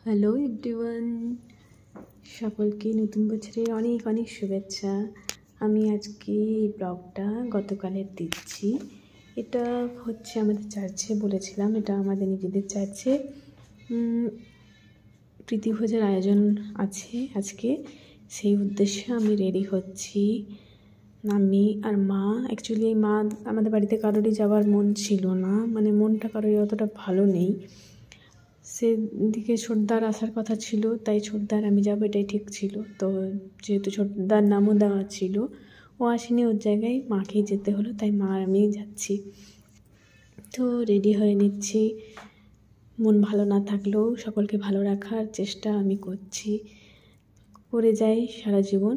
Hello everyone, সকলকে নতুন বছরের অনেক অনেক শুভেচ্ছা। আমি আজকে এই ব্লগটা গতকালের দিচ্ছি। এটা হচ্ছে আমাদের চার্চে, বলেছিলাম এটা আমাদের নিজেদের চার্চে প্রীতিভোজের আয়োজন আছে আজকে। সেই উদ্দেশ্যে আমি রেডি হচ্ছি, আমি আর মা। অ্যাকচুয়ালি মা, আমাদের বাড়িতে কারোরই যাওয়ার মন ছিল না, মানে মনটা কারোরই অতটা ভালো নেই। সেদিকে ছোটদার আসার কথা ছিল, তাই ছোটদার আমি যাবো এটাই ঠিক ছিল। তো যেহেতু ছোটদার নামও দেওয়া ছিল, ও আসেনি, ওর জায়গায় মাকেই যেতে হলো, তাই মা আর আমি যাচ্ছি। তো রেডি হয়ে নিচ্ছি। মন ভালো না থাকলেও সকলকে ভালো রাখার চেষ্টা আমি করছি, করে যাই সারা জীবন।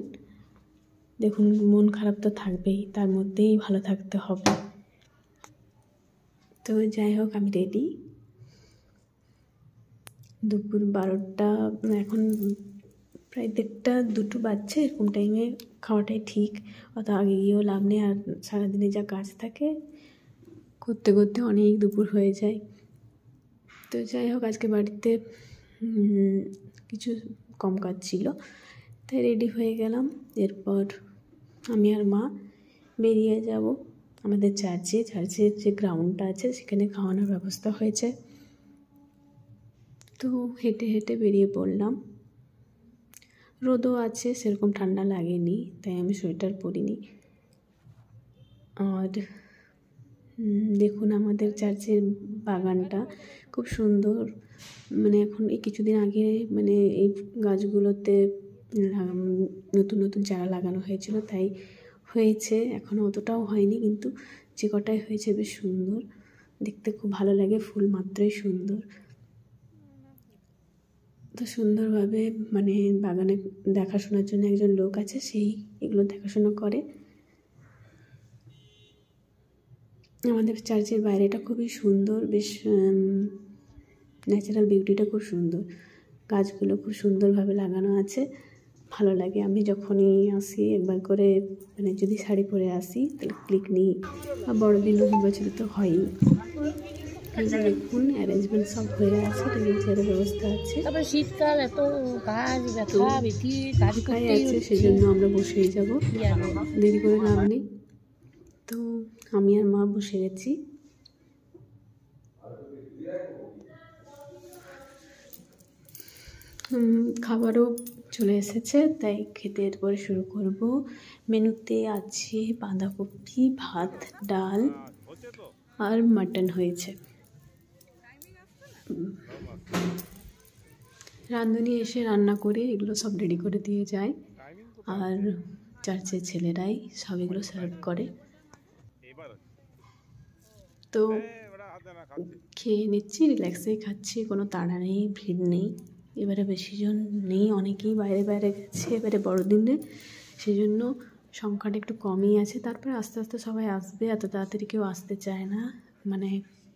দেখুন, মন খারাপ তো থাকবেই, তার মধ্যেই ভালো থাকতে হবে। তো যাই হোক, আমি রেডি। দুপুর 12টা, এখন প্রায় 1:30 2 বাজছে। এরকম টাইমে খাওয়াটাই ঠিক, অত আগে গিয়েও লাভ নেই। আর সারাদিনে যা কাজ থাকে, করতে করতে অনেক দুপুর হয়ে যায়। তো যাই হোক, আজকে বাড়িতে কিছু কম কাজ ছিল, তাই রেডি হয়ে গেলাম। এরপর আমি আর মা বেরিয়ে যাব আমাদের চার্চের যে গ্রাউন্ডটা আছে, সেখানে খাওয়ানোর ব্যবস্থা হয়েছে। তো হেঁটে হেঁটে বেরিয়ে পড়লাম। রোদও আছে, সেরকম ঠান্ডা লাগেনি, তাই আমি সোয়েটার পরিনি। আর দেখুন, আমাদের চার্চের বাগানটা খুব সুন্দর। মানে এখন এই কিছুদিন আগে, মানে এই গাছগুলোতে নতুন নতুন চারা লাগানো হয়েছিল, তাই হয়েছে। এখনও অতটাও হয়নি, কিন্তু যে কটাই হয়েছে বেশ সুন্দর দেখতে, খুব ভালো লাগে। ফুল মাত্রই সুন্দর। তো সুন্দরভাবে, মানে বাগানে দেখাশোনার জন্য একজন লোক আছে, সেই এগুলো দেখাশোনা করে। আমাদের চার্চের বাইরেটা খুবই সুন্দর, বেশ ন্যাচারাল বিউটিটা খুব সুন্দর। গাছগুলো খুব সুন্দরভাবে লাগানো আছে, ভালো লাগে। আমি যখনই আসি একবার করে, মানে যদি শাড়ি পরে আসি, তাহলে ক্লিক নিই। আর বড়দিন নতুন বছরে তো হয়ই। দেখুন, অ্যারেঞ্জমেন্ট সব হয়ে আছে, টেবিল চেয়ারের ব্যবস্থা আছে। তারপরে শীতকাল, এত কাজ, ব্যথা বেশি কাজ করতে আছে, সেজন্য আমরা বসেই যাব, দেরি করে লাভ নেই। তো আমি আর মা বসে গেছি। খাবারও চলে এসেছে, তাই খেতে এরপরে শুরু করব। মেনুতে আছে বাঁধাকপি, ভাত, ডাল আর মাটন হয়েছে। রাঁধুনি এসে রান্না করে এগুলো সব রেডি করে দিয়ে যায়, আর চার্চের ছেলেরাই সব এগুলো সার্ভ করে। তো খেয়ে নিচ্ছি, রিল্যাক্সেই খাচ্ছি, কোনো তাড়া নেই, ভিড় নেই। এবারে বেশিজন নেই, অনেকেই বাইরে বাইরে গেছে এবারে বড়দিনে, সেই জন্য সংখ্যাটা একটু কমই আছে। তারপরে আস্তে আস্তে সবাই আসবে, এত তাড়াতাড়ি কেউ আসতে চায় না, মানে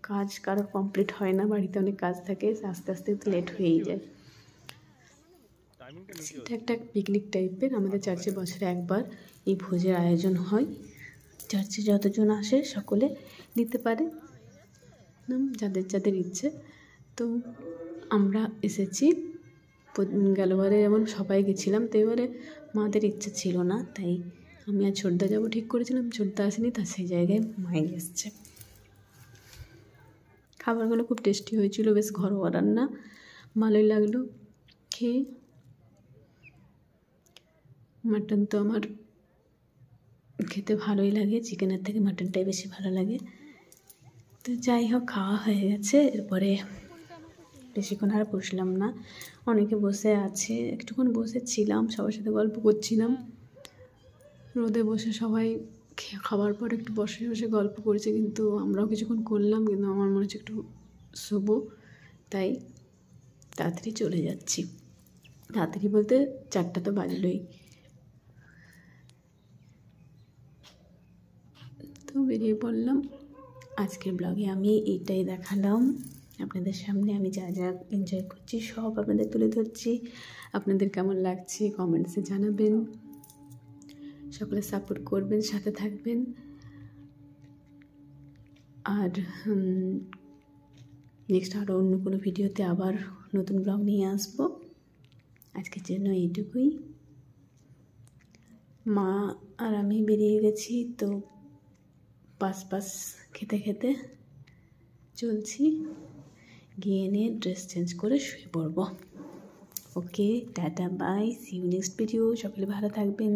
কাজ কারোর কমপ্লিট হয় না, বাড়িতে অনেক কাজ থাকে, আস্তে আস্তে একটু লেট হয়েই যায়। সেটা একটা পিকনিক টাইপের। আমাদের চার্চে বছরে একবার এই ভোজের আয়োজন হয়। চার্চে যতজন আসে সকলে দিতে পারে, যাদের যাদের ইচ্ছে। তো আমরা এসেছি, গেলবারে যেমন সবাই গেছিলাম, তো এবারে মাদের ইচ্ছে ছিল না, তাই আমি আর ছোটদা যাবো ঠিক করেছিলাম। ছোটদা আসেনি, তার সেই জায়গায় মাই এসছে। খাবারগুলো খুব টেস্টি হয়েছিল, বেশ ঘরোয়া রান্না, ভালোই লাগলো খেয়ে। মাটন তো আমার খেতে ভালোই লাগে, চিকেনের থেকে মাটনটাই বেশি ভালো লাগে। তো যাই হোক, খাওয়া হয়ে গেছে। এরপরে বেশিক্ষণ আর বসলাম না, অনেকে বসে আছে, একটুক্ষণ বসেছিলাম, সবার সাথে গল্প করছিলাম। রোদে বসে সবাই খাবার পর একটু বসে বসে গল্প করেছে, কিন্তু আমরাও কিছুক্ষণ করলাম, কিন্তু আমার মনে হচ্ছে একটু শোবো, তাই তাড়াতাড়ি চলে যাচ্ছি। তাড়াতাড়ি বলতে 4টা তো বাজলোই। তো বেরিয়ে পড়লাম। আজকের ব্লগে আমি এইটাই দেখালাম আপনাদের সামনে। আমি যা যা এনজয় করছি সব আপনাদের তুলে ধরছি। আপনাদের কেমন লাগছে কমেন্টসে জানাবেন, সকলে সাপোর্ট করবেন, সাথে থাকবেন। আর নেক্সট আরও অন্য কোনো ভিডিওতে আবার নতুন ব্লগ নিয়ে আসবো। আজকের জন্য এইটুকুই। মা আর আমি বেরিয়ে গেছি, তো পাস খেতে খেতে চলছি। গিয়ে নিয়ে ড্রেস চেঞ্জ করে শুয়ে পড়বো। Okay, tata, bye, see you next video. সকলে ভালো থাকবেন।